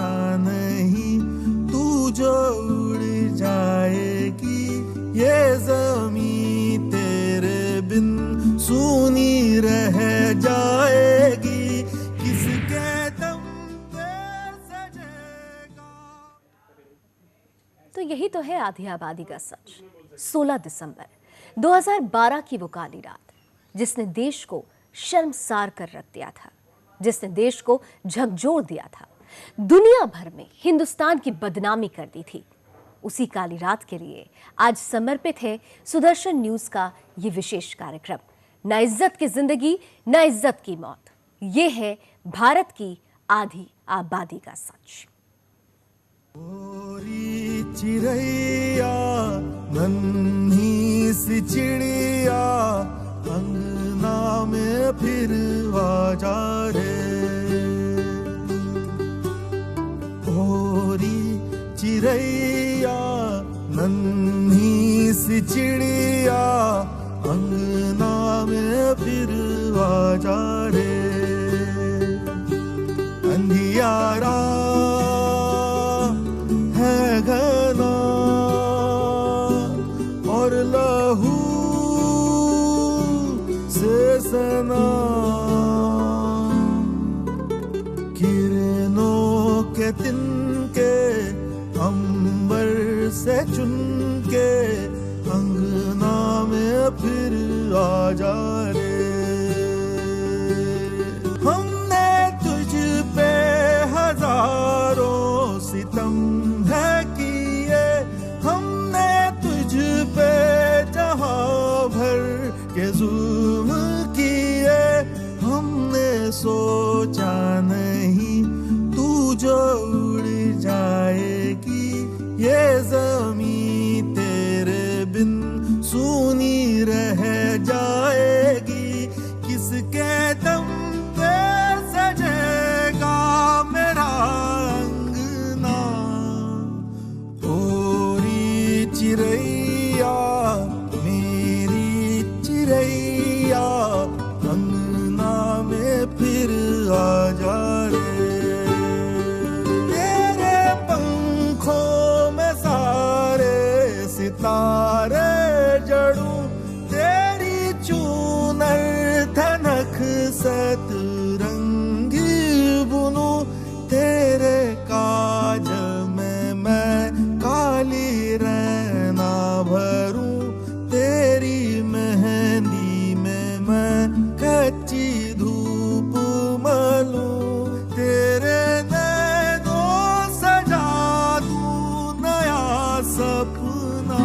सोचा नहीं तू जो उड़ जाएगी, ये ज़मीं तेरे बिन सूनी रह जाएगी, किसके दम पे सजेगा। तो यही तो है आधी आबादी का सच। 16 दिसंबर 2012 की वो काली रात, जिसने देश को शर्मसार कर रख दिया था, जिसने देश को झकझोर दिया था, दुनिया भर में हिंदुस्तान की बदनामी कर दी थी। उसी काली रात के लिए आज समर्पित है सुदर्शन न्यूज का ये विशेष कार्यक्रम, ना इज्जत की जिंदगी ना इज्जत की मौत। ये है भारत की आधी आबादी का सच। गोरी चिड़ैया नन्ही सी चिड़िया, अंगना में फिर आजा रे। गोरी चिड़ैया नन्ही सी चिड़िया, अंगना में फिर आजा रे। अंधियारा है घना और लहू से सना, किरणों के तिनके अंबर से चुनके, अंगना में फिर आजा रे। हमने तुझ पे हजारों सितम है किए, हमने तुझ पे जहां भर के जुल्म किए, हमने सोचा नहीं तू जो उड़ जाएगी, ये ज़मीं तेरे बिन सूनी रह जाएगी, किसके दम पे सजेगा मेरा अंगना। गोरी चिड़ैया मेरी चिड़ैया, अंगना में फिर आजा रे। तेरे पंखों में सारे सितारे जड़ूं, तेरी चूनर धनक सतरंगी बुनूं, तेरे काजल में मैं काली रैना भरूं, तेरी मेहंदी में मैं कच्ची धूप मलूं, तेरे नैनों सजा दूं नया सपना।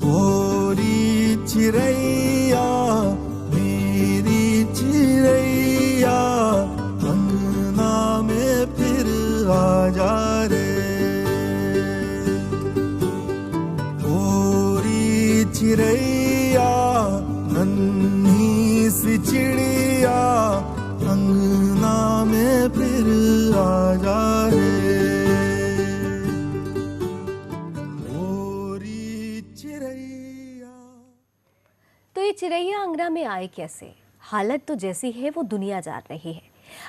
गोरी चिड़ैया मेरी चिड़ैया, अंगना में फिर आजा रे। गोरी चिड़ैया नन्ही सी चिड़िया, अंगना में फिर आजा रे। गोरी चिड़ैया। तो ये चिड़ैया अंगना में आए कैसे? हालत तो जैसी है वो दुनिया जान रही है।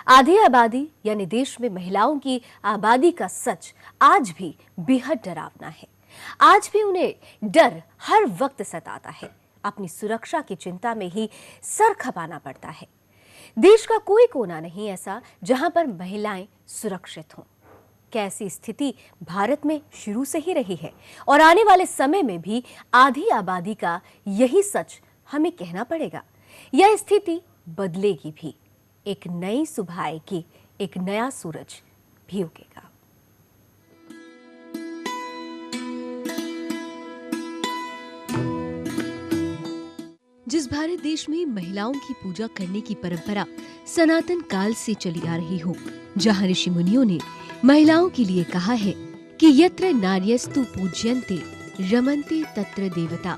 आधी आबादी यानी देश में महिलाओं की आबादी का सच आज भी बेहद डरावना है। आज भी उन्हें डर हर वक्त सताता है। अपनी सुरक्षा की चिंता में ही सर खपाना पड़ता है। देश का कोई कोना नहीं ऐसा जहां पर महिलाएं सुरक्षित हों। कैसी स्थिति भारत में शुरू से ही रही है और आने वाले समय में भी आधी आबादी का यही सच हमें कहना पड़ेगा। यह स्थिति बदलेगी भी। एक नई सुबह आएगी, एक नया सूरज भी उगेगा। जिस भारत देश में महिलाओं की पूजा करने की परंपरा सनातन काल से चली आ रही हो, जहाँ ऋषि मुनियों ने महिलाओं के लिए कहा है कि यत्र नार्यस्तु पूज्यन्ते रमन्ते तत्र देवता,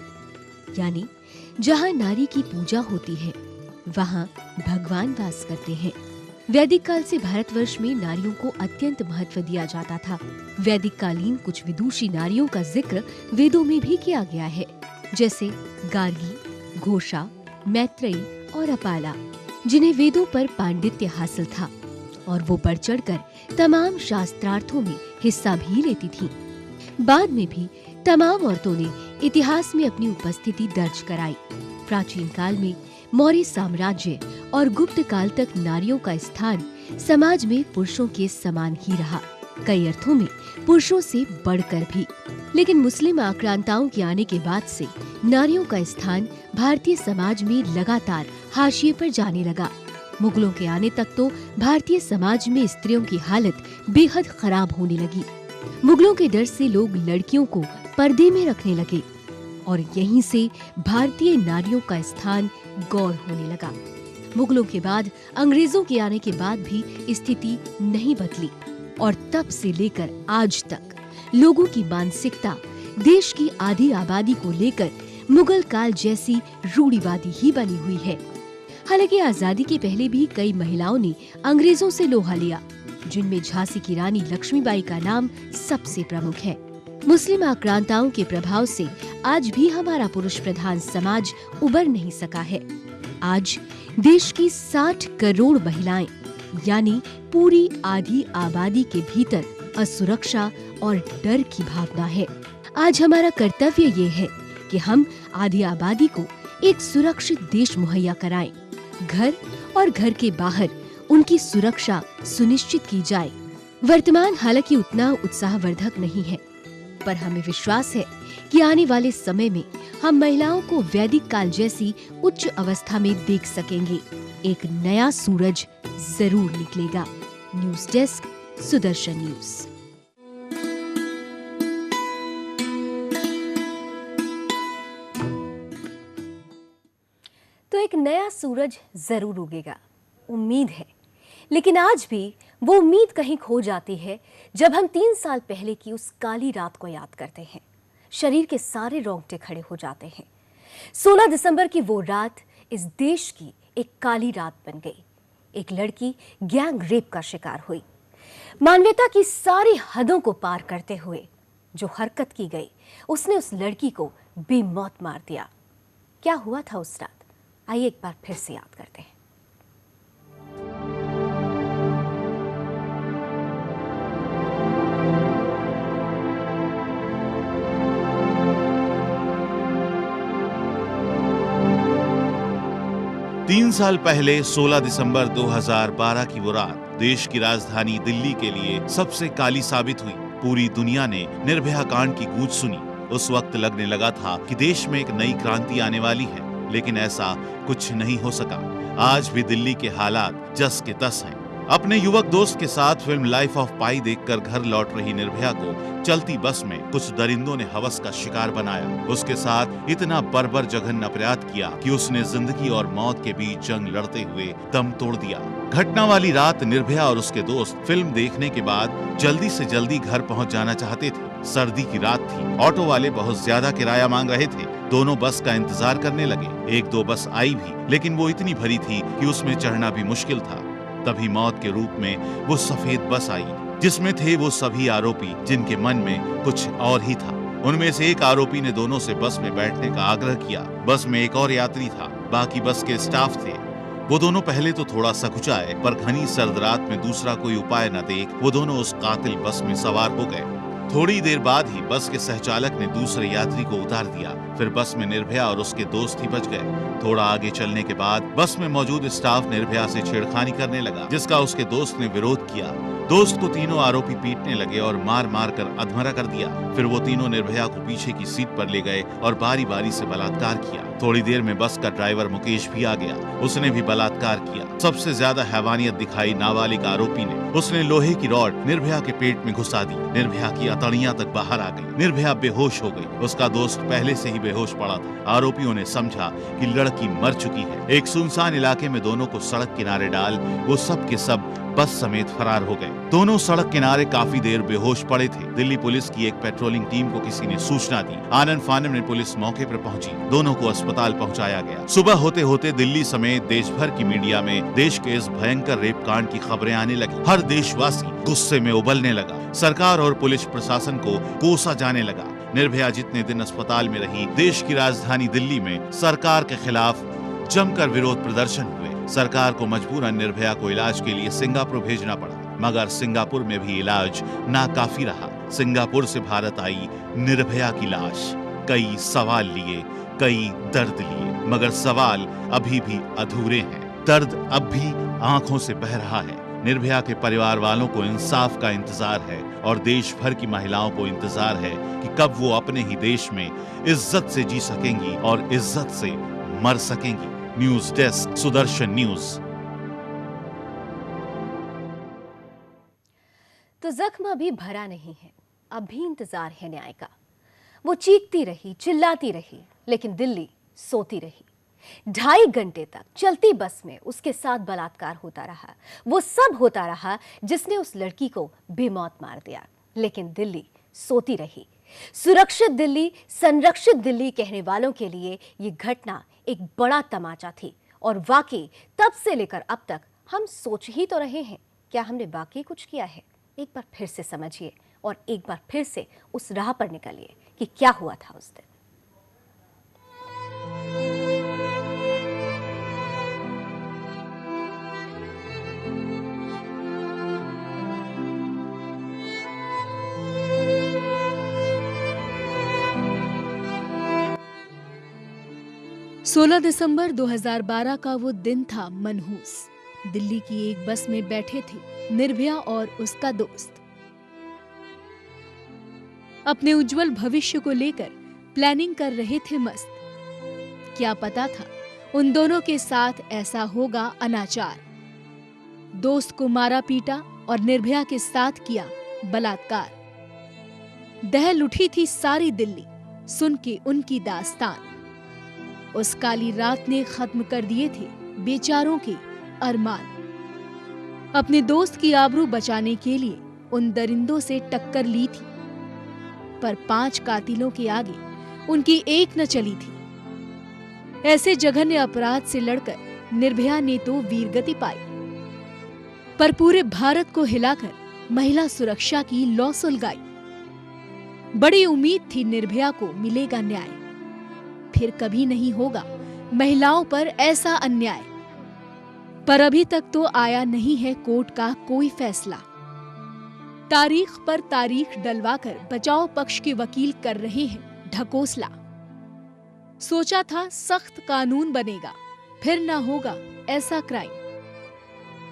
यानी जहाँ नारी की पूजा होती है वहाँ भगवान वास करते हैं। वैदिक काल से भारतवर्ष में नारियों को अत्यंत महत्व दिया जाता था। वैदिक कालीन कुछ विदुषी नारियों का जिक्र वेदों में भी किया गया है, जैसे गार्गी, घोषा, मैत्रेयी और अपाला, जिन्हें वेदों पर पांडित्य हासिल था। और वो बढ़ चढ़कर तमाम शास्त्रार्थों में हिस्सा भी लेती थीं। बाद में भी तमाम औरतों ने इतिहास में अपनी उपस्थिति दर्ज कराई। प्राचीन काल में मौर्य साम्राज्य और गुप्त काल तक नारियों का स्थान समाज में पुरुषों के समान ही रहा, कई अर्थों में पुरुषों से बढ़कर भी। लेकिन मुस्लिम आक्रांताओं के आने के बाद से नारियों का स्थान भारतीय समाज में लगातार हाशिए पर जाने लगा। मुगलों के आने तक तो भारतीय समाज में स्त्रियों की हालत बेहद खराब होने लगी। मुगलों के डर से लोग लड़कियों को पर्दे में रखने लगे और यहीं से भारतीय नारियों का स्थान गौण होने लगा। मुगलों के बाद अंग्रेजों के आने के बाद भी स्थिति नहीं बदली और तब से लेकर आज तक लोगों की मानसिकता देश की आधी आबादी को लेकर मुगल काल जैसी रूढ़िवादी ही बनी हुई है। हालांकि आजादी के पहले भी कई महिलाओं ने अंग्रेजों से लोहा लिया, जिनमें झांसी की रानी लक्ष्मीबाई का नाम सबसे प्रमुख है। मुस्लिम आक्रांताओं के प्रभाव से आज भी हमारा पुरुष प्रधान समाज उबर नहीं सका है। आज देश की 60 करोड़ महिलाएं यानी पूरी आधी आबादी के भीतर असुरक्षा और डर की भावना है। आज हमारा कर्तव्य ये है कि हम आधी आबादी को एक सुरक्षित देश मुहैया कराएं। घर और घर के बाहर उनकी सुरक्षा सुनिश्चित की जाए। वर्तमान हालांकि उतना उत्साहवर्धक नहीं है, पर हमें विश्वास है कि आने वाले समय में हम महिलाओं को वैदिक काल जैसी उच्च अवस्था में देख सकेंगे। एक नया सूरज जरूर निकलेगा। News desk, Sudarshan news. तो एक नया सूरज जरूर उगेगा, उम्मीद है। लेकिन आज भी वो उम्मीद कहीं खो जाती है जब हम 3 साल पहले की उस काली रात को याद करते हैं। शरीर के सारे रोंगटे खड़े हो जाते हैं। 16 दिसंबर की वो रात इस देश की एक काली रात बन गई। एक लड़की गैंग रेप का शिकार हुई। मानवता की सारी हदों को पार करते हुए जो हरकत की गई, उसने उस लड़की को बेमौत मार दिया। क्या हुआ था उस रात, आइए एक बार फिर से याद करते हैं। तीन साल पहले 16 दिसंबर 2012 की वो रात देश की राजधानी दिल्ली के लिए सबसे काली साबित हुई। पूरी दुनिया ने निर्भया कांड की गूंज सुनी। उस वक्त लगने लगा था कि देश में एक नई क्रांति आने वाली है, लेकिन ऐसा कुछ नहीं हो सका। आज भी दिल्ली के हालात जस के तस हैं। अपने युवक दोस्त के साथ फिल्म लाइफ ऑफ पाई देखकर घर लौट रही निर्भया को चलती बस में कुछ दरिंदों ने हवस का शिकार बनाया। उसके साथ इतना बर्बर जघन्य अपराध किया कि उसने जिंदगी और मौत के बीच जंग लड़ते हुए दम तोड़ दिया। घटना वाली रात निर्भया और उसके दोस्त फिल्म देखने के बाद जल्दी से जल्दी घर पहुंच जाना चाहते थे। सर्दी की रात थी, ऑटो वाले बहुत ज्यादा किराया मांग रहे थे। दोनों बस का इंतजार करने लगे। 1-2 बस आई भी, लेकिन वो इतनी भरी थी कि उसमें चढ़ना भी मुश्किल था। तभी मौत के रूप में वो सफेद बस आई, जिसमें थे वो सभी आरोपी जिनके मन में कुछ और ही था। उनमें से एक आरोपी ने दोनों से बस में बैठने का आग्रह किया। बस में एक और यात्री था, बाकी बस के स्टाफ थे। वो दोनों पहले तो थोड़ा सकुचाए, पर घनी सर्द रात में दूसरा कोई उपाय न देख वो दोनों उस कातिल बस में सवार हो गए। थोड़ी देर बाद ही बस के सहचालक ने दूसरे यात्री को उतार दिया। फिर बस में निर्भया और उसके दोस्त ही बच गए। थोड़ा आगे चलने के बाद बस में मौजूद स्टाफ निर्भया से छेड़खानी करने लगा, जिसका उसके दोस्त ने विरोध किया। दोस्त को तीनों आरोपी पीटने लगे और मार मार कर अधमरा कर दिया। फिर वो तीनों निर्भया को पीछे की सीट पर ले गए और बारी बारी से बलात्कार किया। थोड़ी देर में बस का ड्राइवर मुकेश भी आ गया। उसने भी बलात्कार किया। सबसे ज्यादा हैवानियत दिखाई नाबालिग आरोपी ने। उसने लोहे की रॉड निर्भया के पेट में घुसा दी। निर्भया की अतड़ियां तक बाहर आ गई। निर्भया बेहोश हो गई। उसका दोस्त पहले से ही बेहोश पड़ा था। आरोपियों ने समझा कि लड़की मर चुकी है। एक सुनसान इलाके में दोनों को सड़क किनारे डाल वो सब के सब बस समेत फरार हो गए। दोनों सड़क किनारे काफी देर बेहोश पड़े थे। दिल्ली पुलिस की एक पेट्रोलिंग टीम को किसी ने सूचना दी। आनन फानन में पुलिस मौके पर पहुंची। दोनों को अस्पताल पहुंचाया गया। सुबह होते होते दिल्ली समेत देश भर की मीडिया में देश के इस भयंकर रेप कांड की खबरें आने लगी। हर देशवासी गुस्से में उबलने लगा। सरकार और पुलिस प्रशासन को कोसा जाने लगा। निर्भया जितने दिन अस्पताल में रही, देश की राजधानी दिल्ली में सरकार के खिलाफ जमकर विरोध प्रदर्शन हुए। सरकार को मजबूरन निर्भया को इलाज के लिए सिंगापुर भेजना पड़ा, मगर सिंगापुर में भी इलाज नाकाफी रहा। सिंगापुर से भारत आई निर्भया की लाश। कई सवाल लिए, कई दर्द लिए, मगर सवाल अभी भी अधूरे हैं। दर्द अब भी आंखों से बह रहा है। निर्भया के परिवार वालों को इंसाफ का इंतजार है और देश भर की महिलाओं को इंतजार है कि कब वो अपने ही देश में इज्जत से जी सकेंगी और इज्जत से मर सकेंगी। News desk, Sudarshan news. तो जख्म अभी भरा नहीं है, अब भी इंतजार है न्याय का। वो चीखती रही, चिल्लाती रही, लेकिन दिल्ली सोती रही। 2.5 घंटे तक चलती बस में उसके साथ बलात्कार होता रहा। वो सब होता रहा जिसने उस लड़की को बेमौत मार दिया, लेकिन दिल्ली सोती रही। सुरक्षित दिल्ली, संरक्षित दिल्ली कहने वालों के लिए ये घटना एक बड़ा तमाचा थी। और वाकई तब से लेकर अब तक हम सोच ही तो रहे हैं, क्या हमने वाकई कुछ किया है? एक बार फिर से समझिए और एक बार फिर से उस राह पर निकलिए कि क्या हुआ था उस दिन। 16 दिसंबर 2012 का वो दिन था मनहूस। दिल्ली की एक बस में बैठे थे निर्भया और उसका दोस्त। अपने उज्जवल भविष्य को लेकर प्लानिंग कर रहे थे मस्त। क्या पता था उन दोनों के साथ ऐसा होगा अनाचार। दोस्त को मारा पीटा और निर्भया के साथ किया बलात्कार। दहल उठी थी सारी दिल्ली सुन के उनकी दास्तान। उस काली रात ने खत्म कर दिए थे बेचारों के अरमान। अपने दोस्त की आबरू बचाने के लिए उन दरिंदों से टक्कर ली थी, पर 5 कातिलों के आगे उनकी एक न चली थी। ऐसे जघन्य अपराध से लड़कर निर्भया ने तो वीरगति पाई, पर पूरे भारत को हिलाकर महिला सुरक्षा की लौ सुलगाई। बड़ी उम्मीद थी निर्भया को मिलेगा न्याय, फिर कभी नहीं होगा महिलाओं पर ऐसा अन्याय। पर अभी तक तो आया नहीं है कोर्ट का कोई फैसला। तारीख पर तारीख डलवाकर बचाव पक्ष के वकील कर रहे हैं ढकोसला। सोचा था सख्त कानून बनेगा, फिर ना होगा ऐसा क्राइम,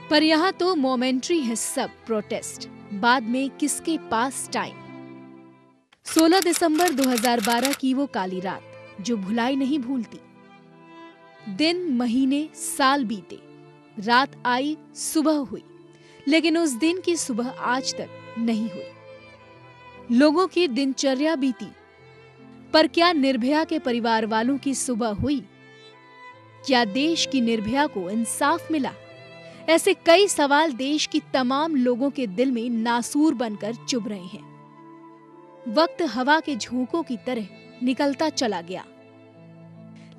पर यहाँ तो मोमेंट्री है सब प्रोटेस्ट, बाद में किसके पास टाइम। 16 दिसंबर 2012 की वो काली रात जो भुलाई नहीं भूलती। दिन, महीने, साल बीते, रात आई, सुबह हुई, लेकिन उस दिन की सुबह आज तक नहीं हुई। लोगों की दिनचर्या बीती, पर क्या निर्भया के परिवार वालों की सुबह हुई? क्या देश की निर्भया को इंसाफ मिला? ऐसे कई सवाल देश की तमाम लोगों के दिल में नासूर बनकर चुभ रहे हैं। वक्त हवा के झोंकों की तरह निकलता चला गया,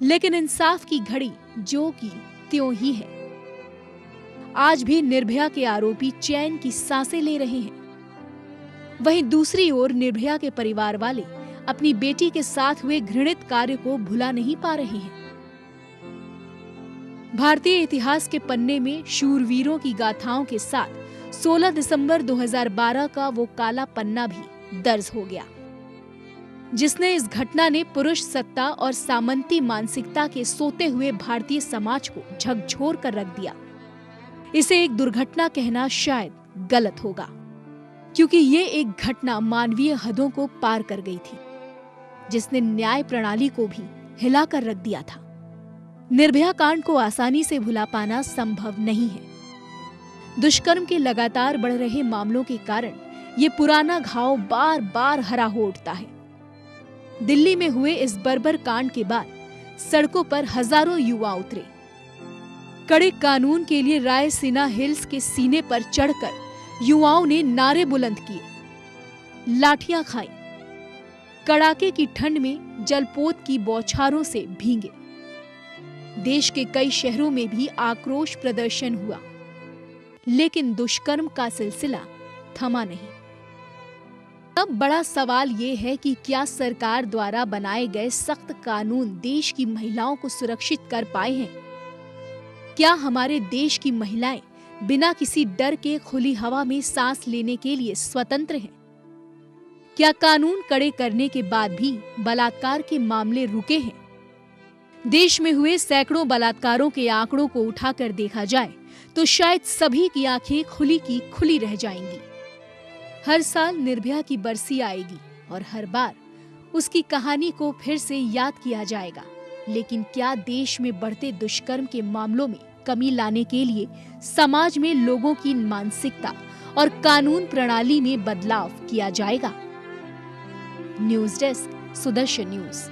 लेकिन इंसाफ की घड़ी जो की त्यों ही है। आज भी निर्भया के आरोपी चैन की सांसें ले रहे हैं। वहीं दूसरी ओर निर्भया के परिवार वाले अपनी बेटी के साथ हुए घृणित कार्य को भुला नहीं पा रहे हैं। भारतीय इतिहास के पन्ने में शूरवीरों की गाथाओं के साथ 16 दिसंबर 2012 का वो काला पन्ना भी दर्ज हो गया, जिसने इस घटना ने पुरुष सत्ता और सामंती मानसिकता के सोते हुए भारतीय समाज को झकझोर कर रख दिया। इसे एक दुर्घटना कहना शायद गलत होगा, क्योंकि ये एक घटना मानवीय हदों को पार कर गई थी, जिसने न्याय प्रणाली को भी हिलाकर रख दिया था। निर्भया कांड को आसानी से भुला पाना संभव नहीं है। दुष्कर्म के लगातार बढ़ रहे मामलों के कारण ये पुराना घाव बार बार हरा हो उठता है। दिल्ली में हुए इस बर्बर कांड के बाद सड़कों पर हजारों युवा उतरे। कड़े कानून के लिए रायसीना हिल्स के सीने पर चढ़कर युवाओं ने नारे बुलंद किए, लाठियां खाई, कड़ाके की ठंड में जलपोत की बौछारों से भीगे। देश के कई शहरों में भी आक्रोश प्रदर्शन हुआ, लेकिन दुष्कर्म का सिलसिला थमा नहीं। अब बड़ा सवाल ये है कि क्या सरकार द्वारा बनाए गए सख्त कानून देश की महिलाओं को सुरक्षित कर पाए हैं? क्या हमारे देश की महिलाएं बिना किसी डर के खुली हवा में सांस लेने के लिए स्वतंत्र हैं? क्या कानून कड़े करने के बाद भी बलात्कार के मामले रुके हैं? देश में हुए सैकड़ों बलात्कारों के आंकड़ों को उठाकर देखा जाए तो शायद सभी की आंखें खुली की खुली रह जाएंगी। हर साल निर्भया की बरसी आएगी और हर बार उसकी कहानी को फिर से याद किया जाएगा। लेकिन क्या देश में बढ़ते दुष्कर्म के मामलों में कमी लाने के लिए समाज में लोगों की मानसिकता और कानून प्रणाली में बदलाव किया जाएगा? News desk, Sudarshan news.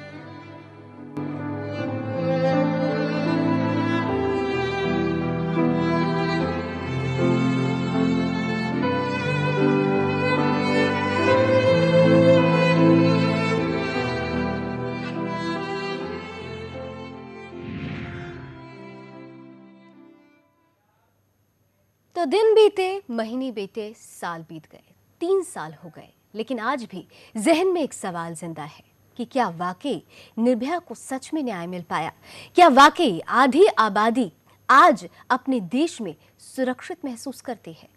तो दिन बीते, महीने बीते, साल बीत गए, 3 साल हो गए, लेकिन आज भी जहन में एक सवाल जिंदा है कि क्या वाकई निर्भया को सच में न्याय मिल पाया? क्या वाकई आधी आबादी आज अपने देश में सुरक्षित महसूस करती है?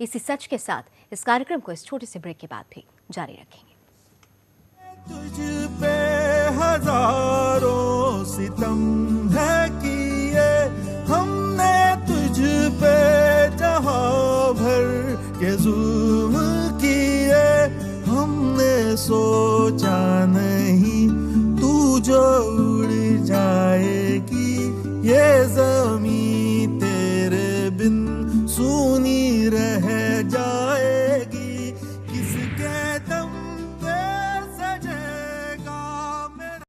इसी सच के साथ इस कार्यक्रम को इस छोटे से ब्रेक के बाद भी जारी रखेंगे। तुझ पे हजारों सितम है किए हमने, तुझ पे जहां भर के जुल्म किए हमने, सो